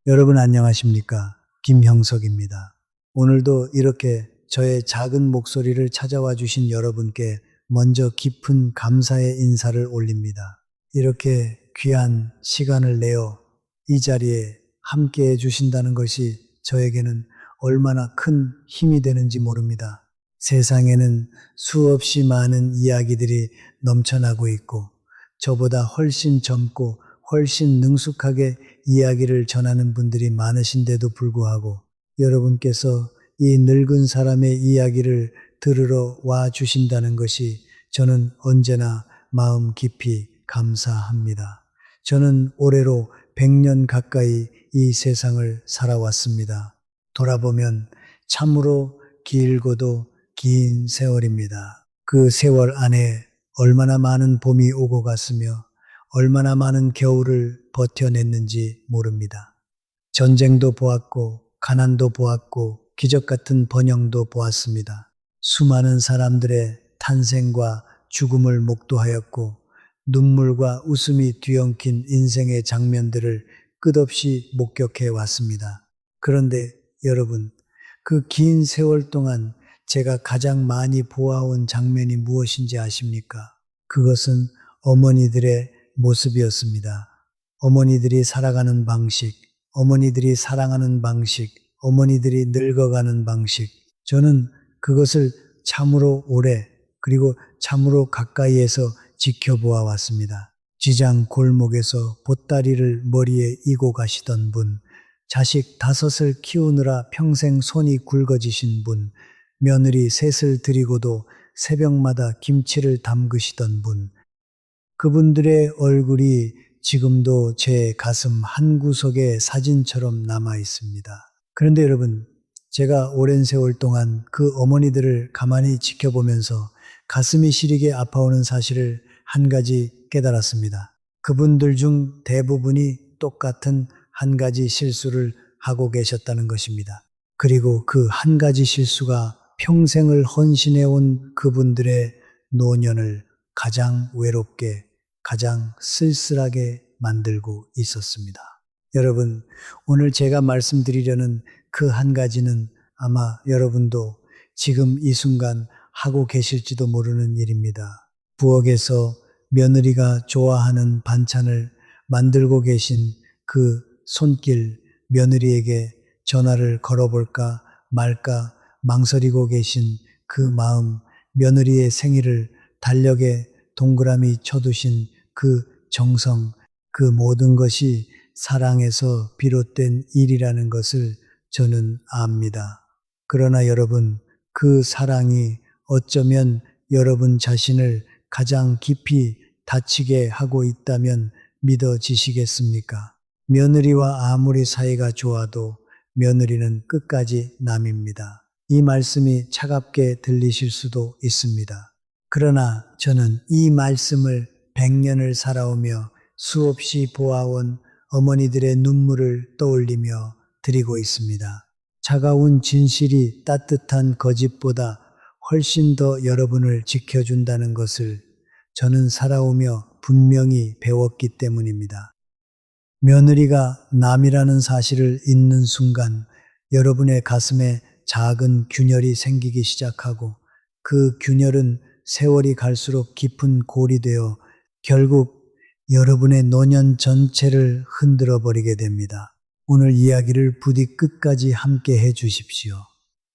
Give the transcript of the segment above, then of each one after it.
여러분 안녕하십니까? 김형석입니다. 오늘도 이렇게 저의 작은 목소리를 찾아와 주신 여러분께 먼저 깊은 감사의 인사를 올립니다. 이렇게 귀한 시간을 내어 이 자리에 함께 해 주신다는 것이 저에게는 얼마나 큰 힘이 되는지 모릅니다. 세상에는 수없이 많은 이야기들이 넘쳐나고 있고 저보다 훨씬 젊고 훨씬 능숙하게 이야기를 전하는 분들이 많으신데도 불구하고 여러분께서 이 늙은 사람의 이야기를 들으러 와 주신다는 것이 저는 언제나 마음 깊이 감사합니다. 저는 올해로 100년 가까이 이 세상을 살아왔습니다. 돌아보면 참으로 길고도 긴 세월입니다. 그 세월 안에 얼마나 많은 봄이 오고 갔으며 얼마나 많은 겨울을 버텨냈는지 모릅니다. 전쟁도 보았고 가난도 보았고 기적 같은 번영도 보았습니다. 수많은 사람들의 탄생과 죽음을 목도하였고 눈물과 웃음이 뒤엉킨 인생의 장면들을 끝없이 목격해 왔습니다. 그런데 여러분, 그 긴 세월 동안 제가 가장 많이 보아온 장면이 무엇인지 아십니까? 그것은 어머니들의 모습이었습니다. 어머니들이 살아가는 방식, 어머니들이 사랑하는 방식, 어머니들이 늙어가는 방식. 저는 그것을 참으로 오래 그리고 참으로 가까이에서 지켜보아 왔습니다. 지장 골목에서 보따리를 머리에 이고 가시던 분, 자식 5을 키우느라 평생 손이 굵어지신 분, 며느리 3을 들이고도 새벽마다 김치를 담그시던 분, 그분들의 얼굴이 지금도 제 가슴 한구석에 사진처럼 남아 있습니다. 그런데 여러분, 제가 오랜 세월 동안 그 어머니들을 가만히 지켜보면서 가슴이 시리게 아파오는 사실을 한 가지 깨달았습니다. 그분들 중 대부분이 똑같은 한 가지 실수를 하고 계셨다는 것입니다. 그리고 그 한 가지 실수가 평생을 헌신해온 그분들의 노년을 가장 외롭게, 가장 쓸쓸하게 만들고 있었습니다. 여러분, 오늘 제가 말씀드리려는 그 한 가지는 아마 여러분도 지금 이 순간 하고 계실지도 모르는 일입니다. 부엌에서 며느리가 좋아하는 반찬을 만들고 계신 그 손길, 며느리에게 전화를 걸어볼까 말까 망설이고 계신 그 마음, 며느리의 생일을 달력에 동그라미 쳐두신 그 정성, 그 모든 것이 사랑에서 비롯된 일이라는 것을 저는 압니다. 그러나 여러분, 그 사랑이 어쩌면 여러분 자신을 가장 깊이 다치게 하고 있다면 믿어지시겠습니까? 며느리와 아무리 사이가 좋아도 며느리는 끝까지 남입니다. 이 말씀이 차갑게 들리실 수도 있습니다. 그러나 저는 이 말씀을 100년을 살아오며 수없이 보아온 어머니들의 눈물을 떠올리며 드리고 있습니다. 차가운 진실이 따뜻한 거짓보다 훨씬 더 여러분을 지켜준다는 것을 저는 살아오며 분명히 배웠기 때문입니다. 며느리가 남이라는 사실을 잊는 순간 여러분의 가슴에 작은 균열이 생기기 시작하고 그 균열은 세월이 갈수록 깊은 골이 되어 결국 여러분의 노년 전체를 흔들어 버리게 됩니다. 오늘 이야기를 부디 끝까지 함께 해 주십시오.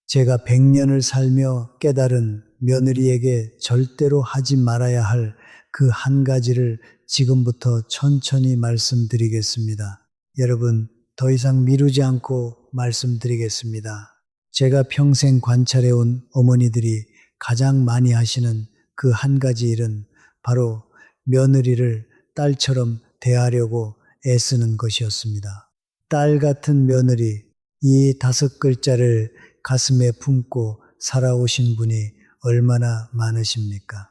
제가 100년을 살며 깨달은 며느리에게 절대로 하지 말아야 할 그 한 가지를 지금부터 천천히 말씀드리겠습니다. 여러분, 더 이상 미루지 않고 말씀드리겠습니다. 제가 평생 관찰해온 어머니들이 가장 많이 하시는 그 한 가지 일은 바로 며느리를 딸처럼 대하려고 애쓰는 것이었습니다. 딸 같은 며느리, 이 5글자를 가슴에 품고 살아오신 분이 얼마나 많으십니까?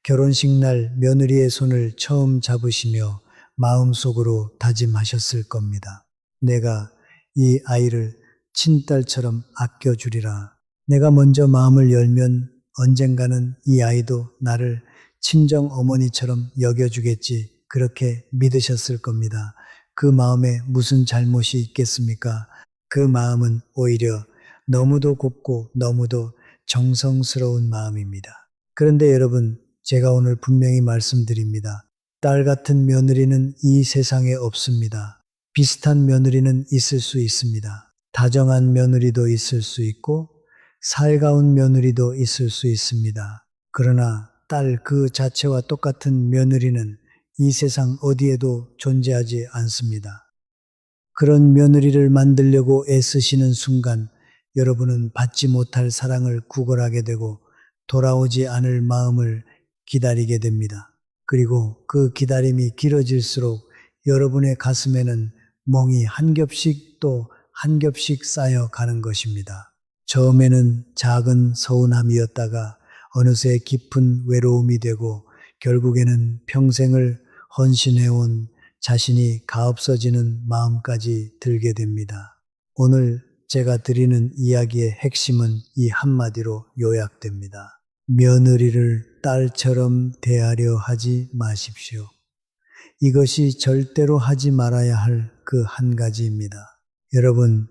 결혼식 날 며느리의 손을 처음 잡으시며 마음속으로 다짐하셨을 겁니다. 내가 이 아이를 친딸처럼 아껴주리라. 내가 먼저 마음을 열면 언젠가는 이 아이도 나를 친정 어머니처럼 여겨주겠지. 그렇게 믿으셨을 겁니다. 그 마음에 무슨 잘못이 있겠습니까? 그 마음은 오히려 너무도 곱고 너무도 정성스러운 마음입니다. 그런데 여러분, 제가 오늘 분명히 말씀드립니다. 딸 같은 며느리는 이 세상에 없습니다. 비슷한 며느리는 있을 수 있습니다. 다정한 며느리도 있을 수 있고 살가운 며느리도 있을 수 있습니다. 그러나 딸 그 자체와 똑같은 며느리는 이 세상 어디에도 존재하지 않습니다. 그런 며느리를 만들려고 애쓰시는 순간 여러분은 받지 못할 사랑을 구걸하게 되고 돌아오지 않을 마음을 기다리게 됩니다. 그리고 그 기다림이 길어질수록 여러분의 가슴에는 멍이 한 겹씩 또 한 겹씩 쌓여 가는 것입니다. 처음에는 작은 서운함이었다가 어느새 깊은 외로움이 되고 결국에는 평생을 헌신해온 자신이 가없어지는 마음까지 들게 됩니다. 오늘 제가 드리는 이야기의 핵심은 이 한마디로 요약됩니다. 며느리를 딸처럼 대하려 하지 마십시오. 이것이 절대로 하지 말아야 할 그 한 가지입니다. 여러분,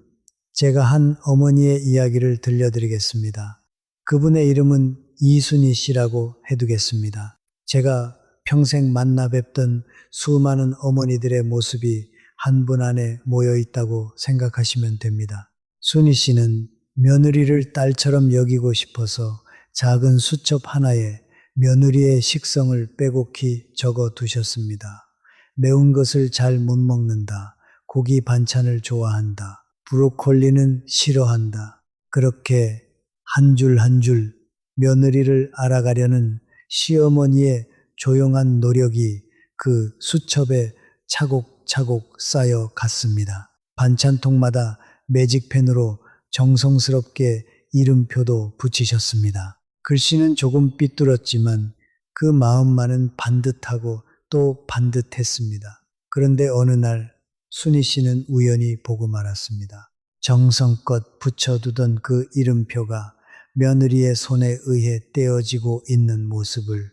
제가 한 어머니의 이야기를 들려드리겠습니다. 그분의 이름은 이순희 씨라고 해두겠습니다. 제가 평생 만나 뵙던 수많은 어머니들의 모습이 한 분 안에 모여 있다고 생각하시면 됩니다. 순희 씨는 며느리를 딸처럼 여기고 싶어서 작은 수첩 하나에 며느리의 식성을 빼곡히 적어 두셨습니다. 매운 것을 잘 못 먹는다. 고기 반찬을 좋아한다. 브로콜리는 싫어한다. 그렇게 한 줄 한 줄 며느리를 알아가려는 시어머니의 조용한 노력이 그 수첩에 차곡차곡 쌓여 갔습니다. 반찬통마다 매직펜으로 정성스럽게 이름표도 붙이셨습니다. 글씨는 조금 삐뚤었지만 그 마음만은 반듯하고 또 반듯했습니다. 그런데 어느 날 순희 씨는 우연히 보고 말았습니다. 정성껏 붙여두던 그 이름표가 며느리의 손에 의해 떼어지고 있는 모습을.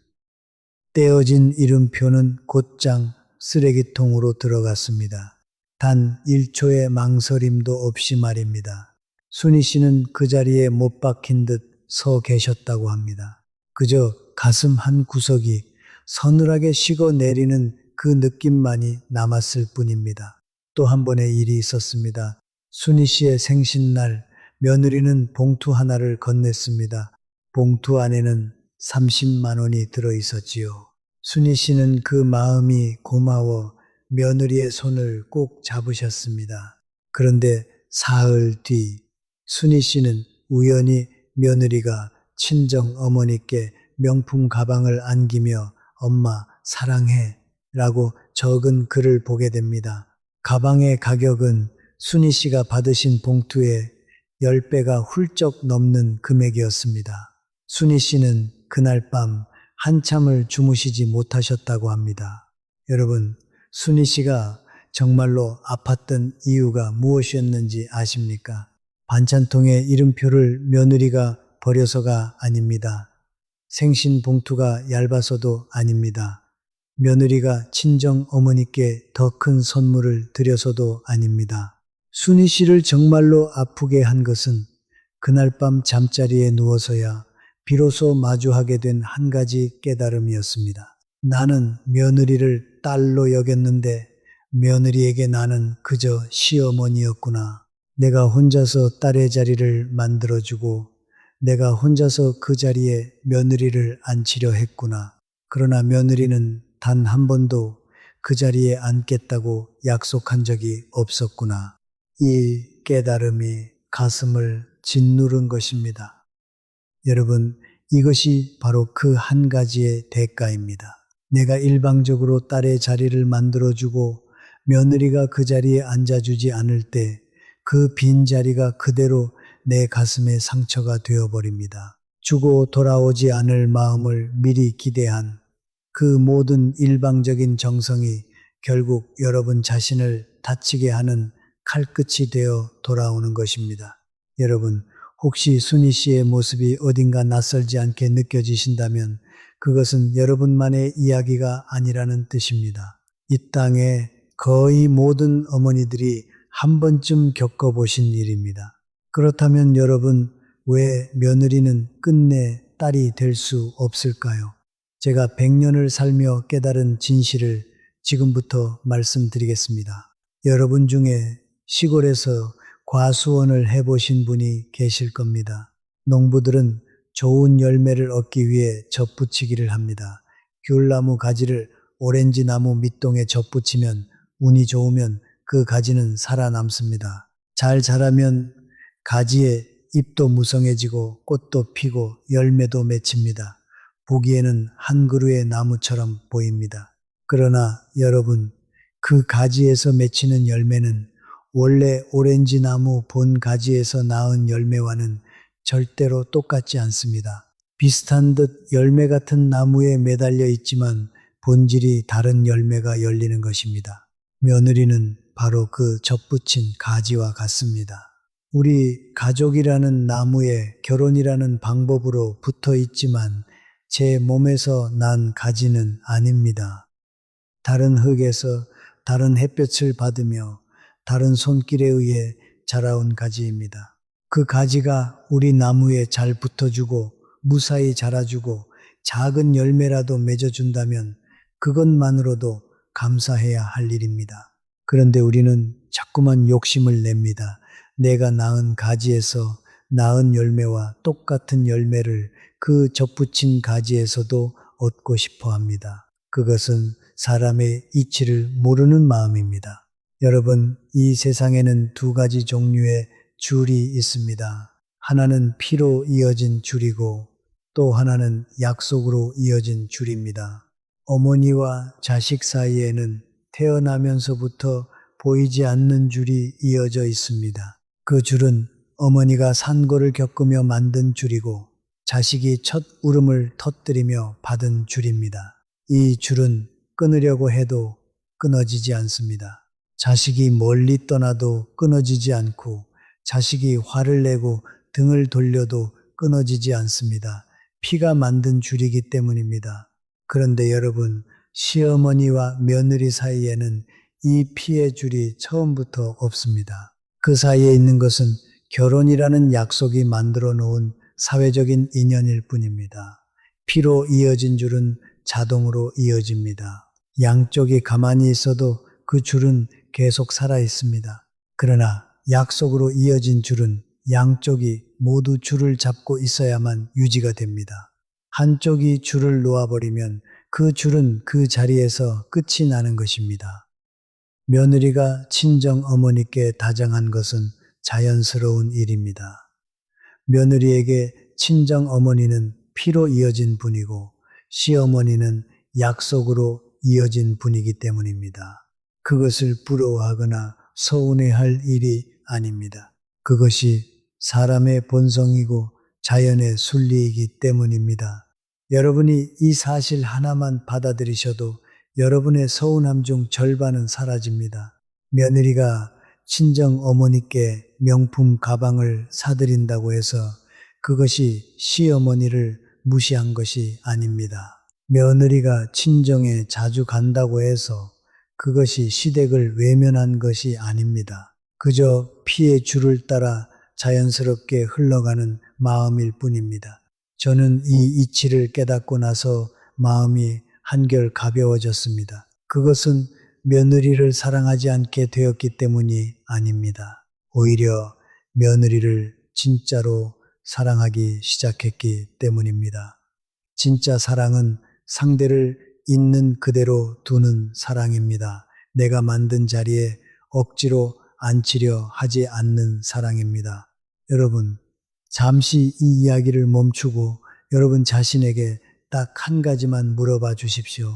떼어진 이름표는 곧장 쓰레기통으로 들어갔습니다. 단 1초의 망설임도 없이 말입니다. 순희 씨는 그 자리에 못 박힌 듯 서 계셨다고 합니다. 그저 가슴 한 구석이 서늘하게 식어 내리는 그 느낌만이 남았을 뿐입니다. 또 한 번의 일이 있었습니다. 순희 씨의 생신날 며느리는 봉투 하나를 건넸습니다. 봉투 안에는 30만 원이 들어 있었지요. 순희 씨는 그 마음이 고마워 며느리의 손을 꼭 잡으셨습니다. 그런데 사흘 뒤 순희 씨는 우연히 며느리가 친정 어머니께 명품 가방을 안기며 엄마 사랑해 라고 적은 글을 보게 됩니다. 가방의 가격은 순희 씨가 받으신 봉투의 10배가 훌쩍 넘는 금액이었습니다. 순희 씨는 그날 밤 한참을 주무시지 못하셨다고 합니다. 여러분, 순희 씨가 정말로 아팠던 이유가 무엇이었는지 아십니까? 반찬통에 이름표를 며느리가 버려서가 아닙니다. 생신 봉투가 얇아서도 아닙니다. 며느리가 친정 어머니께 더 큰 선물을 드려서도 아닙니다. 순희 씨를 정말로 아프게 한 것은 그날 밤 잠자리에 누워서야 비로소 마주하게 된 한 가지 깨달음이었습니다. 나는 며느리를 딸로 여겼는데 며느리에게 나는 그저 시어머니였구나. 내가 혼자서 딸의 자리를 만들어주고 내가 혼자서 그 자리에 며느리를 앉히려 했구나. 그러나 며느리는 단 한 번도 그 자리에 앉겠다고 약속한 적이 없었구나. 이 깨달음이 가슴을 짓누른 것입니다. 여러분, 이것이 바로 그 한 가지의 대가입니다. 내가 일방적으로 딸의 자리를 만들어주고 며느리가 그 자리에 앉아주지 않을 때 그 빈자리가 그대로 내 가슴의 상처가 되어버립니다. 주고 돌아오지 않을 마음을 미리 기대한 그 모든 일방적인 정성이 결국 여러분 자신을 다치게 하는 칼끝이 되어 돌아오는 것입니다. 여러분, 혹시 순희 씨의 모습이 어딘가 낯설지 않게 느껴지신다면 그것은 여러분만의 이야기가 아니라는 뜻입니다. 이 땅에 거의 모든 어머니들이 한 번쯤 겪어보신 일입니다. 그렇다면 여러분, 왜 며느리는 끝내 딸이 될 수 없을까요? 제가 100년을 살며 깨달은 진실을 지금부터 말씀드리겠습니다. 여러분 중에 시골에서 과수원을 해보신 분이 계실 겁니다. 농부들은 좋은 열매를 얻기 위해 젖붙이기를 합니다. 귤나무 가지를 오렌지 나무 밑동에 젖붙이면 운이 좋으면 그 가지는 살아남습니다. 잘 자라면 가지에 잎도 무성해지고 꽃도 피고 열매도 맺힙니다. 보기에는 한 그루의 나무처럼 보입니다. 그러나 여러분, 그 가지에서 맺히는 열매는 원래 오렌지 나무 본 가지에서 낳은 열매와는 절대로 똑같지 않습니다. 비슷한 듯 열매 같은 나무에 매달려 있지만 본질이 다른 열매가 열리는 것입니다. 며느리는 바로 그 젖붙인 가지와 같습니다. 우리 가족이라는 나무에 결혼이라는 방법으로 붙어 있지만 제 몸에서 난 가지는 아닙니다. 다른 흙에서 다른 햇볕을 받으며 다른 손길에 의해 자라온 가지입니다. 그 가지가 우리 나무에 잘 붙어주고 무사히 자라주고 작은 열매라도 맺어준다면 그것만으로도 감사해야 할 일입니다. 그런데 우리는 자꾸만 욕심을 냅니다. 내가 낳은 가지에서 낳은 열매와 똑같은 열매를 그 젖붙인 가지에서도 얻고 싶어 합니다. 그것은 사람의 이치를 모르는 마음입니다. 여러분, 이 세상에는 두 가지 종류의 줄이 있습니다. 하나는 피로 이어진 줄이고 또 하나는 약속으로 이어진 줄입니다. 어머니와 자식 사이에는 태어나면서부터 보이지 않는 줄이 이어져 있습니다. 그 줄은 어머니가 산고를 겪으며 만든 줄이고 자식이 첫 울음을 터뜨리며 받은 줄입니다. 이 줄은 끊으려고 해도 끊어지지 않습니다. 자식이 멀리 떠나도 끊어지지 않고 자식이 화를 내고 등을 돌려도 끊어지지 않습니다. 피가 만든 줄이기 때문입니다. 그런데 여러분, 시어머니와 며느리 사이에는 이 피의 줄이 처음부터 없습니다. 그 사이에 있는 것은 결혼이라는 약속이 만들어 놓은 사회적인 인연일 뿐입니다. 피로 이어진 줄은 자동으로 이어집니다. 양쪽이 가만히 있어도 그 줄은 계속 살아 있습니다. 그러나 약속으로 이어진 줄은 양쪽이 모두 줄을 잡고 있어야만 유지가 됩니다. 한쪽이 줄을 놓아버리면 그 줄은 그 자리에서 끝이 나는 것입니다. 며느리가 친정 어머니께 다정한 것은 자연스러운 일입니다. 며느리에게 친정 어머니는 피로 이어진 분이고 시어머니는 약속으로 이어진 분이기 때문입니다. 그것을 부러워하거나 서운해할 일이 아닙니다. 그것이 사람의 본성이고 자연의 순리이기 때문입니다. 여러분이 이 사실 하나만 받아들이셔도 여러분의 서운함 중 절반은 사라집니다. 며느리가 친정 어머니께 명품 가방을 사드린다고 해서 그것이 시어머니를 무시한 것이 아닙니다. 며느리가 친정에 자주 간다고 해서 그것이 시댁을 외면한 것이 아닙니다. 그저 피의 줄을 따라 자연스럽게 흘러가는 마음일 뿐입니다. 저는 이 이치를 깨닫고 나서 마음이 한결 가벼워졌습니다. 그것은 며느리를 사랑하지 않게 되었기 때문이 아닙니다. 오히려 며느리를 진짜로 사랑하기 시작했기 때문입니다. 진짜 사랑은 상대를 있는 그대로 두는 사랑입니다. 내가 만든 자리에 억지로 앉히려 하지 않는 사랑입니다. 여러분, 잠시 이 이야기를 멈추고 여러분 자신에게 딱 한 가지만 물어봐 주십시오.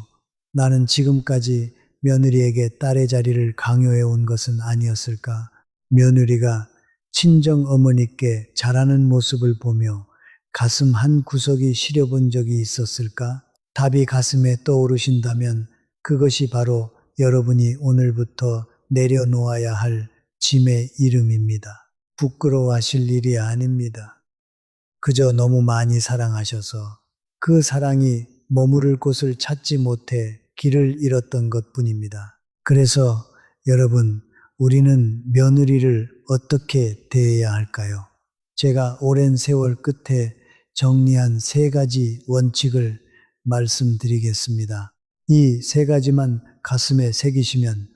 나는 지금까지 며느리에게 딸의 자리를 강요해 온 것은 아니었을까? 며느리가 친정 어머니께 잘하는 모습을 보며 가슴 한 구석이 시려본 적이 있었을까? 답이 가슴에 떠오르신다면 그것이 바로 여러분이 오늘부터 내려놓아야 할 짐의 이름입니다. 부끄러워하실 일이 아닙니다. 그저 너무 많이 사랑하셔서 그 사랑이 머무를 곳을 찾지 못해 길을 잃었던 것 뿐입니다. 그래서 여러분, 우리는 며느리를 어떻게 대해야 할까요? 제가 오랜 세월 끝에 정리한 세 가지 원칙을 말씀드리겠습니다. 이 세 가지만 가슴에 새기시면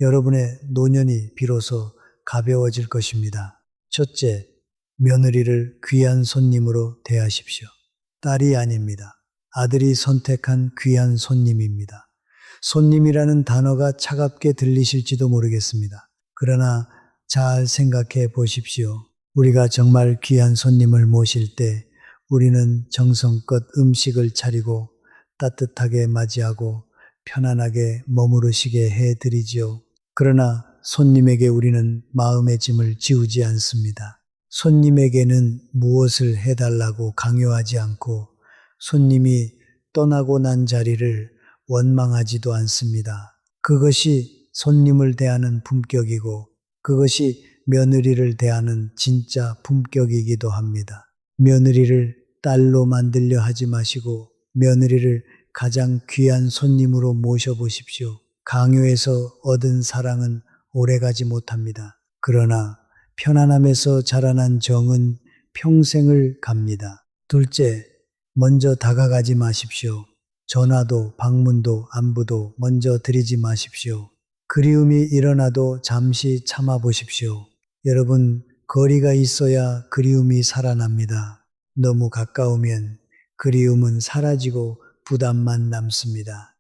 여러분의 노년이 비로소 가벼워질 것입니다. 첫째, 며느리를 귀한 손님으로 대하십시오. 딸이 아닙니다. 아들이 선택한 귀한 손님입니다. 손님이라는 단어가 차갑게 들리실지도 모르겠습니다. 그러나 잘 생각해 보십시오. 우리가 정말 귀한 손님을 모실 때 우리는 정성껏 음식을 차리고 따뜻하게 맞이하고 편안하게 머무르시게 해드리지요. 그러나 손님에게 우리는 마음의 짐을 지우지 않습니다. 손님에게는 무엇을 해달라고 강요하지 않고 손님이 떠나고 난 자리를 원망하지도 않습니다. 그것이 손님을 대하는 품격이고 그것이 며느리를 대하는 진짜 품격이기도 합니다. 며느리를 딸로 만들려 하지 마시고 며느리를 가장 귀한 손님으로 모셔보십시오. 강요해서 얻은 사랑은 오래가지 못합니다. 그러나 편안함에서 자라난 정은 평생을 갑니다. 둘째, 먼저 다가가지 마십시오. 전화도 방문도 안부도 먼저 드리지 마십시오. 그리움이 일어나도 잠시 참아 보십시오. 여러분, 거리가 있어야 그리움이 살아납니다. 너무 가까우면 그리움은 사라지고 부담만 남습니다.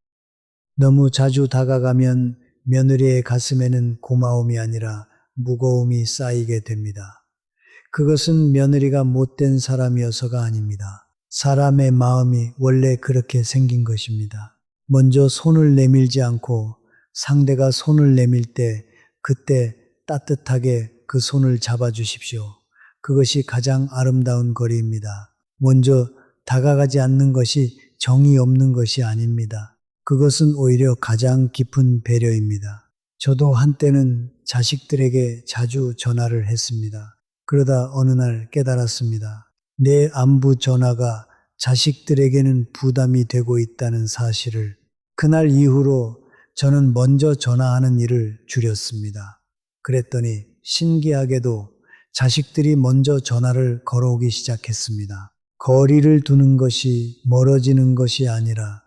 너무 자주 다가가면 며느리의 가슴에는 고마움이 아니라 무거움이 쌓이게 됩니다. 그것은 며느리가 못된 사람이어서가 아닙니다. 사람의 마음이 원래 그렇게 생긴 것입니다. 먼저 손을 내밀지 않고 상대가 손을 내밀 때 그때 따뜻하게 그 손을 잡아주십시오. 그것이 가장 아름다운 거리입니다. 먼저 다가가지 않는 것이 정이 없는 것이 아닙니다. 그것은 오히려 가장 깊은 배려입니다. 저도 한때는 자식들에게 자주 전화를 했습니다. 그러다 어느 날 깨달았습니다. 내 안부 전화가 자식들에게는 부담이 되고 있다는 사실을. 그날 이후로 저는 먼저 전화하는 일을 줄였습니다. 그랬더니 신기하게도 자식들이 먼저 전화를 걸어오기 시작했습니다. 거리를 두는 것이 멀어지는 것이 아니라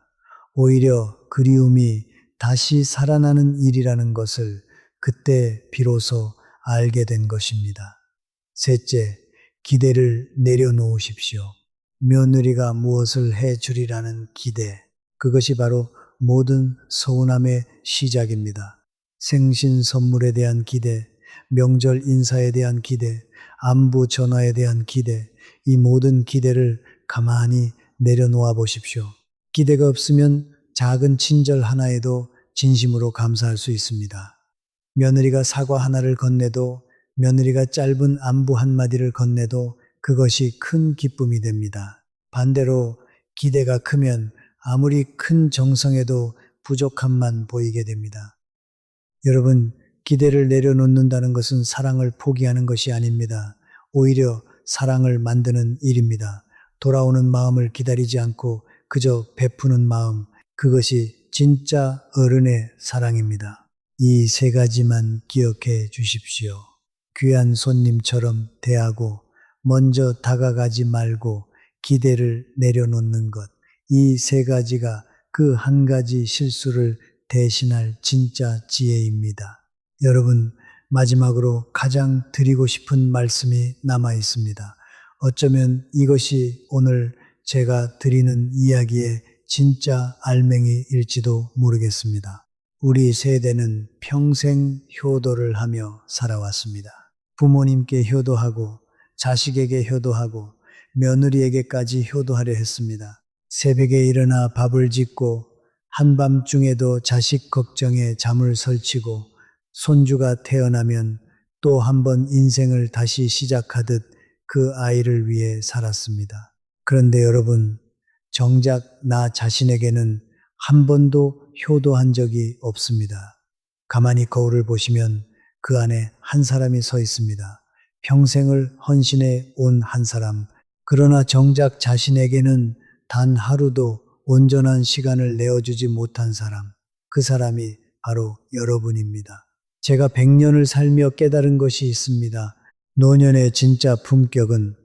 오히려 그리움이 다시 살아나는 일이라는 것을 그때 비로소 알게 된 것입니다. 셋째, 기대를 내려놓으십시오. 며느리가 무엇을 해주리라는 기대, 그것이 바로 모든 서운함의 시작입니다. 생신 선물에 대한 기대, 명절 인사에 대한 기대, 안부 전화에 대한 기대, 이 모든 기대를 가만히 내려놓아 보십시오. 기대가 없으면 작은 친절 하나에도 진심으로 감사할 수 있습니다. 며느리가 사과 하나를 건네도, 며느리가 짧은 안부 한마디를 건네도 그것이 큰 기쁨이 됩니다. 반대로 기대가 크면 아무리 큰 정성에도 부족함만 보이게 됩니다. 여러분, 기대를 내려놓는다는 것은 사랑을 포기하는 것이 아닙니다. 오히려 사랑을 만드는 일입니다. 돌아오는 마음을 기다리지 않고 그저 베푸는 마음, 그것이 진짜 어른의 사랑입니다. 이 세 가지만 기억해 주십시오. 귀한 손님처럼 대하고 먼저 다가가지 말고 기대를 내려놓는 것. 이 세 가지가 그 한 가지 실수를 대신할 진짜 지혜입니다. 여러분, 마지막으로 가장 드리고 싶은 말씀이 남아 있습니다. 어쩌면 이것이 오늘 제가 드리는 이야기의 진짜 알맹이일지도 모르겠습니다. 우리 세대는 평생 효도를 하며 살아왔습니다. 부모님께 효도하고 자식에게 효도하고 며느리에게까지 효도하려 했습니다. 새벽에 일어나 밥을 짓고 한밤중에도 자식 걱정에 잠을 설치고 손주가 태어나면 또 한 번 인생을 다시 시작하듯 그 아이를 위해 살았습니다. 그런데 여러분, 정작 나 자신에게는 한 번도 효도한 적이 없습니다. 가만히 거울을 보시면 그 안에 한 사람이 서 있습니다. 평생을 헌신해 온 한 사람. 그러나 정작 자신에게는 단 하루도 온전한 시간을 내어주지 못한 사람. 그 사람이 바로 여러분입니다. 제가 100년을 살며 깨달은 것이 있습니다. 노년의 진짜 품격은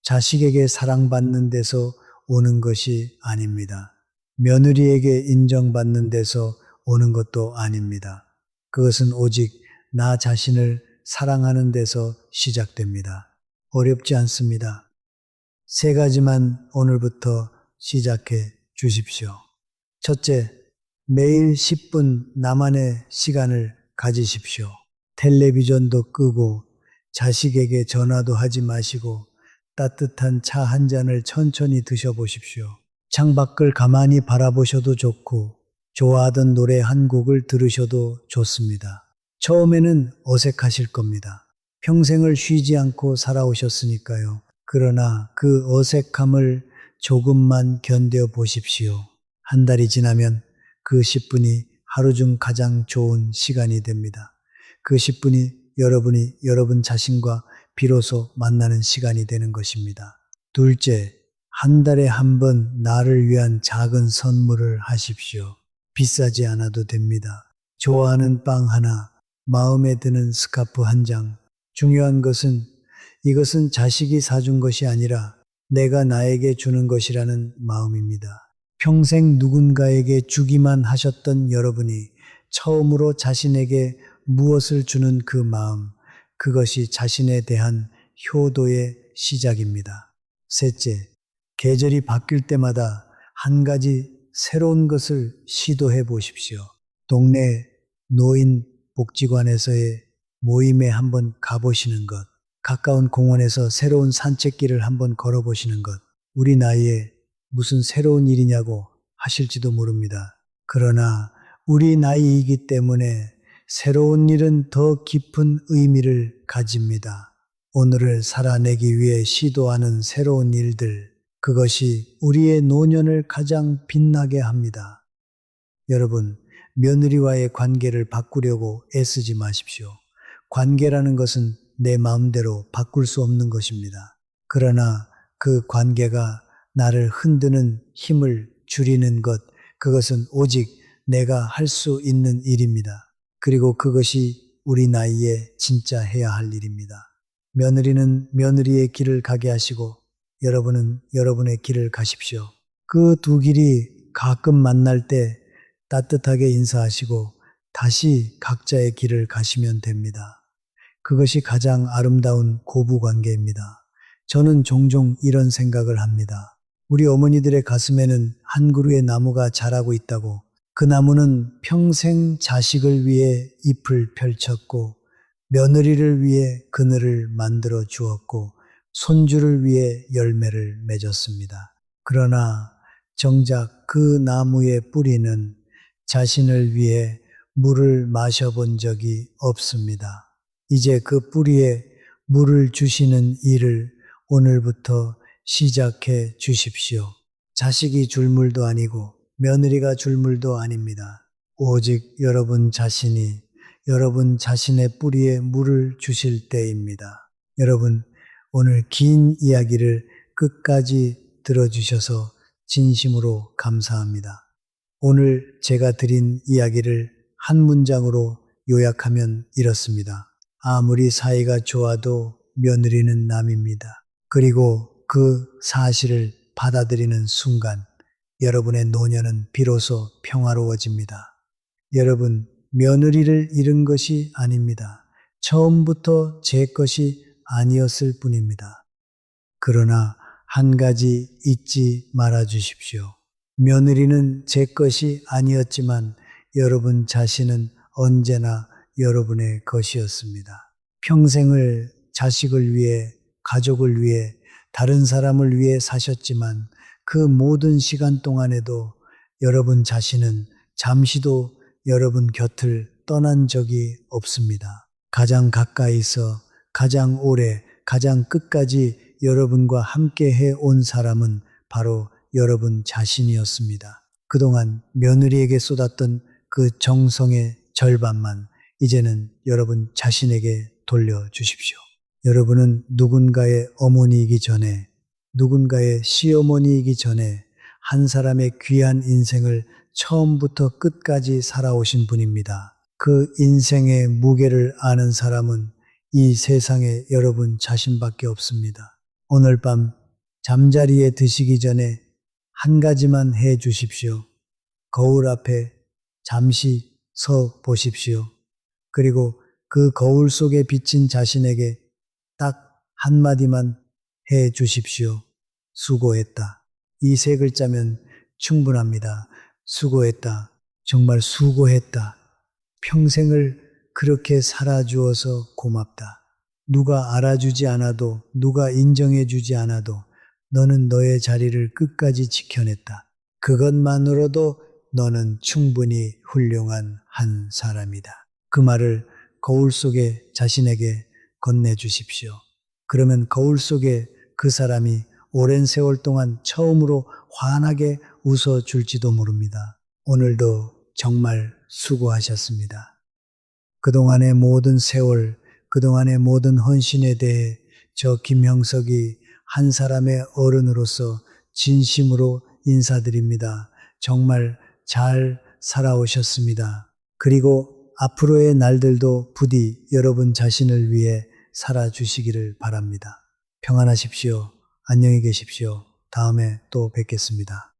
자식에게 사랑받는 데서 오는 것이 아닙니다. 며느리에게 인정받는 데서 오는 것도 아닙니다. 그것은 오직 나 자신을 사랑하는 데서 시작됩니다. 어렵지 않습니다. 세 가지만 오늘부터 시작해 주십시오. 첫째, 매일 10분 나만의 시간을 가지십시오. 텔레비전도 끄고 자식에게 전화도 하지 마시고 따뜻한 차 한 잔을 천천히 드셔보십시오. 창밖을 가만히 바라보셔도 좋고 좋아하던 노래 한 곡을 들으셔도 좋습니다. 처음에는 어색하실 겁니다. 평생을 쉬지 않고 살아오셨으니까요. 그러나 그 어색함을 조금만 견뎌 보십시오. 한 달이 지나면 그 10분이 하루 중 가장 좋은 시간이 됩니다. 그 10분이 여러분 자신과 비로소 만나는 시간이 되는 것입니다. 둘째, 한 달에 한 번 나를 위한 작은 선물을 하십시오. 비싸지 않아도 됩니다. 좋아하는 빵 하나, 마음에 드는 스카프 한 장. 중요한 것은 이것은 자식이 사준 것이 아니라 내가 나에게 주는 것이라는 마음입니다. 평생 누군가에게 주기만 하셨던 여러분이 처음으로 자신에게 무엇을 주는 그 마음, 그것이 자신에 대한 효도의 시작입니다. 셋째, 계절이 바뀔 때마다 한 가지 새로운 것을 시도해 보십시오. 동네 노인 복지관에서의 모임에 한번 가보시는 것, 가까운 공원에서 새로운 산책길을 한번 걸어보시는 것, 우리 나이에 무슨 새로운 일이냐고 하실지도 모릅니다. 그러나 우리 나이이기 때문에 새로운 일은 더 깊은 의미를 가집니다. 오늘을 살아내기 위해 시도하는 새로운 일들, 그것이 우리의 노년을 가장 빛나게 합니다. 여러분, 며느리와의 관계를 바꾸려고 애쓰지 마십시오. 관계라는 것은 내 마음대로 바꿀 수 없는 것입니다. 그러나 그 관계가 나를 흔드는 힘을 줄이는 것, 그것은 오직 내가 할 수 있는 일입니다. 그리고 그것이 우리 나이에 진짜 해야 할 일입니다. 며느리는 며느리의 길을 가게 하시고 여러분은 여러분의 길을 가십시오. 그 두 길이 가끔 만날 때 따뜻하게 인사하시고 다시 각자의 길을 가시면 됩니다. 그것이 가장 아름다운 고부관계입니다. 저는 종종 이런 생각을 합니다. 우리 어머니들의 가슴에는 한 그루의 나무가 자라고 있다고. 그 나무는 평생 자식을 위해 잎을 펼쳤고 며느리를 위해 그늘을 만들어 주었고 손주를 위해 열매를 맺었습니다. 그러나 정작 그 나무의 뿌리는 자신을 위해 물을 마셔본 적이 없습니다. 이제 그 뿌리에 물을 주시는 일을 오늘부터 시작해 주십시오. 자식이 줄 물도 아니고 며느리가 줄 물도 아닙니다. 오직 여러분 자신이 여러분 자신의 뿌리에 물을 주실 때입니다. 여러분, 오늘 긴 이야기를 끝까지 들어주셔서 진심으로 감사합니다. 오늘 제가 드린 이야기를 한 문장으로 요약하면 이렇습니다. 아무리 사이가 좋아도 며느리는 남입니다. 그리고 그 사실을 받아들이는 순간 여러분의 노년은 비로소 평화로워집니다. 여러분, 며느리를 잃은 것이 아닙니다. 처음부터 제 것이 아니었을 뿐입니다. 그러나 한 가지 잊지 말아 주십시오. 며느리는 제 것이 아니었지만 여러분 자신은 언제나 여러분의 것이었습니다. 평생을 자식을 위해, 가족을 위해, 다른 사람을 위해 사셨지만 그 모든 시간 동안에도 여러분 자신은 잠시도 여러분 곁을 떠난 적이 없습니다. 가장 가까이서 가장 오래, 가장 끝까지 여러분과 함께 해온 사람은 바로 여러분 자신이었습니다. 그동안 며느리에게 쏟았던 그 정성의 절반만 이제는 여러분 자신에게 돌려주십시오. 여러분은 누군가의 어머니이기 전에, 누군가의 시어머니이기 전에 한 사람의 귀한 인생을 처음부터 끝까지 살아오신 분입니다. 그 인생의 무게를 아는 사람은 이 세상에 여러분 자신밖에 없습니다. 오늘 밤 잠자리에 드시기 전에 한 가지만 해 주십시오. 거울 앞에 잠시 서 보십시오. 그리고 그 거울 속에 비친 자신에게 딱 한마디만 해 주십시오. 수고했다. 이 세 글자면 충분합니다. 수고했다. 정말 수고했다. 평생을 그렇게 살아주어서 고맙다. 누가 알아주지 않아도, 누가 인정해주지 않아도 너는 너의 자리를 끝까지 지켜냈다. 그것만으로도 너는 충분히 훌륭한 한 사람이다. 그 말을 거울 속에 자신에게 건네주십시오. 그러면 거울 속에 그 사람이 오랜 세월 동안 처음으로 환하게 웃어줄지도 모릅니다. 오늘도 정말 수고하셨습니다. 그동안의 모든 세월, 그동안의 모든 헌신에 대해 저 김형석이 한 사람의 어른으로서 진심으로 인사드립니다. 정말 잘 살아오셨습니다. 그리고 앞으로의 날들도 부디 여러분 자신을 위해 살아주시기를 바랍니다. 평안하십시오. 안녕히 계십시오. 다음에 또 뵙겠습니다.